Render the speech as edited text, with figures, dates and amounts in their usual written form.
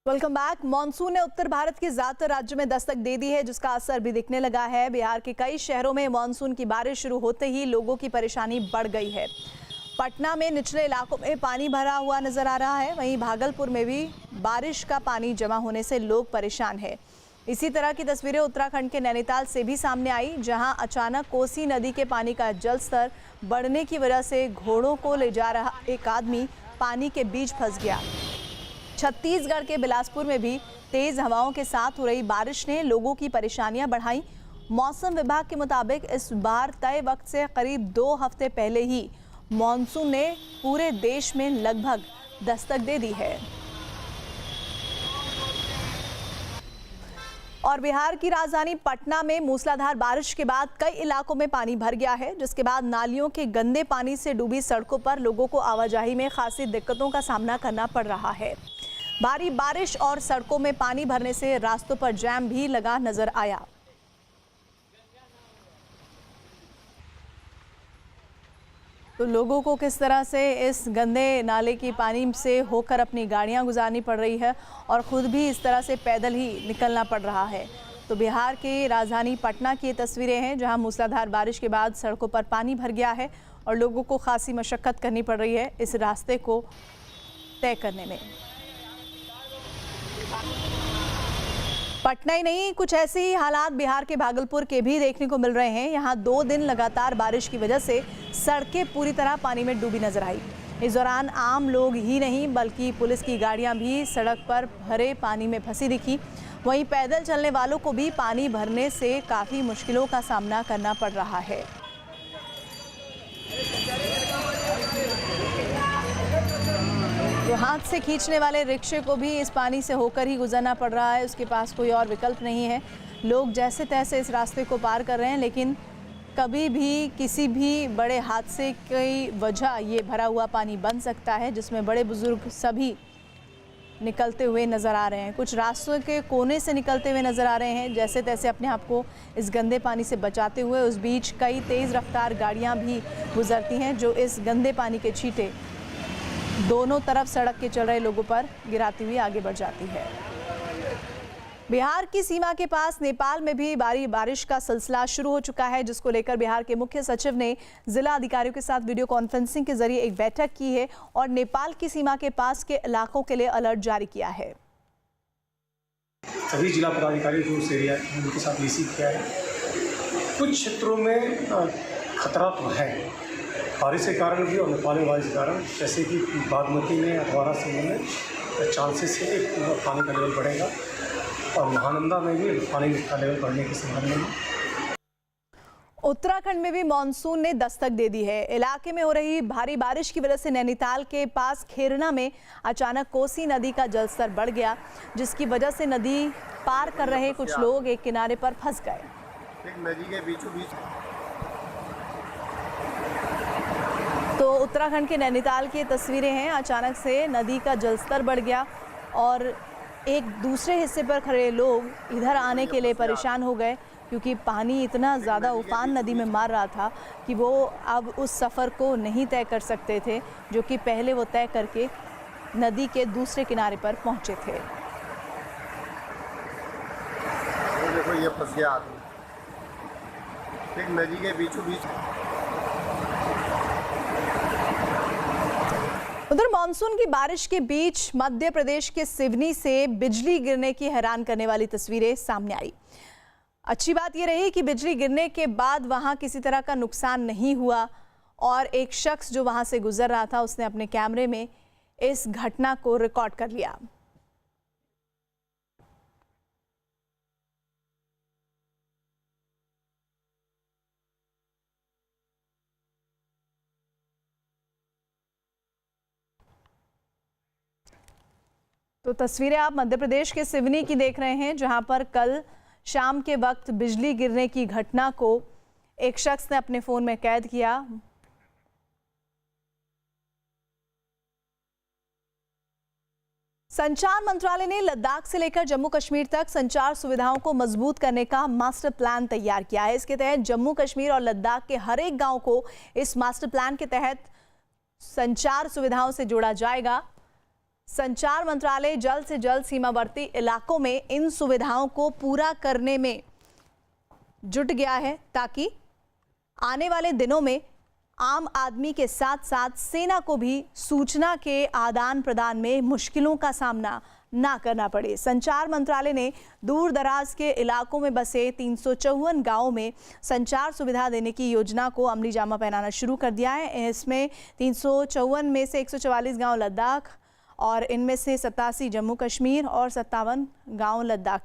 Welcome back. Monsoon ने उत्तर भारत के ज्यादातर राज्यों में दस्तक दे दी है, जिसका असर भी दिखने लगा है। बिहार के कई शहरों में मॉनसून की बारिश शुरू होते ही लोगों की परेशानी बढ़ गई है। पटना में निचले इलाकों में पानी भरा हुआ नजर आ रहा है। वहीं भागलपुर में भी बारिश का पानी जमा होने से लोग परेशान हैं। इसी तरह की तस्वीरें उत्तराखंड के नैनीताल से भी सामने आई, जहां अचानक कोसी नदी के पानी का जल स्तर बढ़ने की वजह से घोड़ों को ले जा रहा एक आदमी पानी के बीच फंस गया। छत्तीसगढ़ के बिलासपुर में भी तेज हवाओं के साथ हो रही बारिश ने लोगों की परेशानियां बढ़ाई। मौसम विभाग के मुताबिक इस बार तय वक्त से करीब 2 हफ्ते पहले ही मॉनसून ने पूरे देश में लगभग दस्तक दे दी है। और बिहार की राजधानी पटना में मूसलाधार बारिश के बाद कई इलाकों में पानी भर गया है, जिसके बाद नालियों के गंदे पानी से डूबी सड़कों पर लोगों को आवाजाही में खासी दिक्कतों का सामना करना पड़ रहा है। भारी बारिश और सड़कों में पानी भरने से रास्तों पर जैम भी लगा नजर आया। तो लोगों को किस तरह से इस गंदे नाले की पानी से होकर अपनी गाड़ियां गुजारनी पड़ रही है और खुद भी इस तरह से पैदल ही निकलना पड़ रहा है। तो बिहार की राजधानी पटना की ये तस्वीरें हैं, जहां मूसलाधार बारिश के बाद सड़कों पर पानी भर गया है और लोगों को खासी मशक्कत करनी पड़ रही है इस रास्ते को तय करने में। पटना ही नहीं, कुछ ऐसे ही हालात बिहार के भागलपुर के भी देखने को मिल रहे हैं। यहाँ 2 दिन लगातार बारिश की वजह से सड़कें पूरी तरह पानी में डूबी नजर आई। इस दौरान आम लोग ही नहीं बल्कि पुलिस की गाड़ियां भी सड़क पर भरे पानी में फंसी दिखी। वहीं पैदल चलने वालों को भी पानी भरने से काफ़ी मुश्किलों का सामना करना पड़ रहा है। तो हाथ से खींचने वाले रिक्शे को भी इस पानी से होकर ही गुजरना पड़ रहा है, उसके पास कोई और विकल्प नहीं है। लोग जैसे तैसे इस रास्ते को पार कर रहे हैं, लेकिन कभी भी किसी भी बड़े हादसे की वजह ये भरा हुआ पानी बन सकता है, जिसमें बड़े बुजुर्ग सभी निकलते हुए नज़र आ रहे हैं। कुछ रास्तों के कोने से निकलते हुए नज़र आ रहे हैं, जैसे तैसे अपने आप को इस गंदे पानी से बचाते हुए। उस बीच कई तेज़ रफ्तार गाड़ियाँ भी गुजरती हैं, जो इस गंदे पानी के छींटे दोनों तरफ सड़क के चल रहे लोगों पर गिराती हुई आगे बढ़ जाती है। बिहार की सीमा के पास नेपाल में भी भारी बारिश का सिलसिला शुरू हो चुका है, जिसको लेकर बिहार के मुख्य सचिव ने जिला अधिकारियों के साथ वीडियो कॉन्फ्रेंसिंग के जरिए एक बैठक की है और नेपाल की सीमा के पास के इलाकों के लिए अलर्ट जारी किया है। सभी जिला पदाधिकारी जो उस एरिया उनके साथ रिसीव किया है। कुछ क्षेत्रों में खतरा तो है बारिश के कारण भी और नेपाली बारिश के कारण, जैसे कि बागमती में अधवारा समूह में चांसेस है कि पानी का लेवल बढ़ेगा और महानंदा में भी पानी का लेवल बढ़ने की संभावना है। उत्तराखंड में भी मॉनसून ने दस्तक दे दी है। इलाके में हो रही भारी बारिश की वजह से नैनीताल के पास खेरना में अचानक कोसी नदी का जलस्तर बढ़ गया, जिसकी वजह से नदी पार कर रहे कुछ लोग एक किनारे पर फंस गए। एक नदी के बीचों बीच तो उत्तराखंड के नैनीताल की तस्वीरें हैं। अचानक से नदी का जलस्तर बढ़ गया और एक दूसरे हिस्से पर खड़े लोग इधर आने के लिए परेशान हो गए, क्योंकि पानी इतना ज़्यादा उफान नदी में मार रहा था कि वो अब उस सफ़र को नहीं तय कर सकते थे, जो कि पहले वो तय करके नदी के दूसरे किनारे पर पहुंचे थे। देखो ये फंस गया आदमी एक नदी के बीचों बीच। उधर मानसून की बारिश के बीच मध्य प्रदेश के सिवनी से बिजली गिरने की हैरान करने वाली तस्वीरें सामने आई। अच्छी बात यह रही कि बिजली गिरने के बाद वहां किसी तरह का नुकसान नहीं हुआ और एक शख्स जो वहां से गुजर रहा था, उसने अपने कैमरे में इस घटना को रिकॉर्ड कर लिया। तो तस्वीरें आप मध्य प्रदेश के सिवनी की देख रहे हैं, जहां पर कल शाम के वक्त बिजली गिरने की घटना को एक शख्स ने अपने फोन में कैद किया। संचार मंत्रालय ने लद्दाख से लेकर जम्मू कश्मीर तक संचार सुविधाओं को मजबूत करने का मास्टर प्लान तैयार किया है। इसके तहत जम्मू कश्मीर और लद्दाख के हर एक गांव को इस मास्टर प्लान के तहत संचार सुविधाओं से जोड़ा जाएगा। संचार मंत्रालय जल्द से जल्द सीमावर्ती इलाकों में इन सुविधाओं को पूरा करने में जुट गया है ताकि आने वाले दिनों में आम आदमी के साथ साथ सेना को भी सूचना के आदान प्रदान में मुश्किलों का सामना ना करना पड़े। संचार मंत्रालय ने दूर दराज के इलाकों में बसे 354 गांवों में संचार सुविधा देने की योजना को अमली जामा पहनाना शुरू कर दिया है। इसमें 354 में से 144 गांव लद्दाख और इनमें से 87 जम्मू कश्मीर और 57 गांव लद्दाख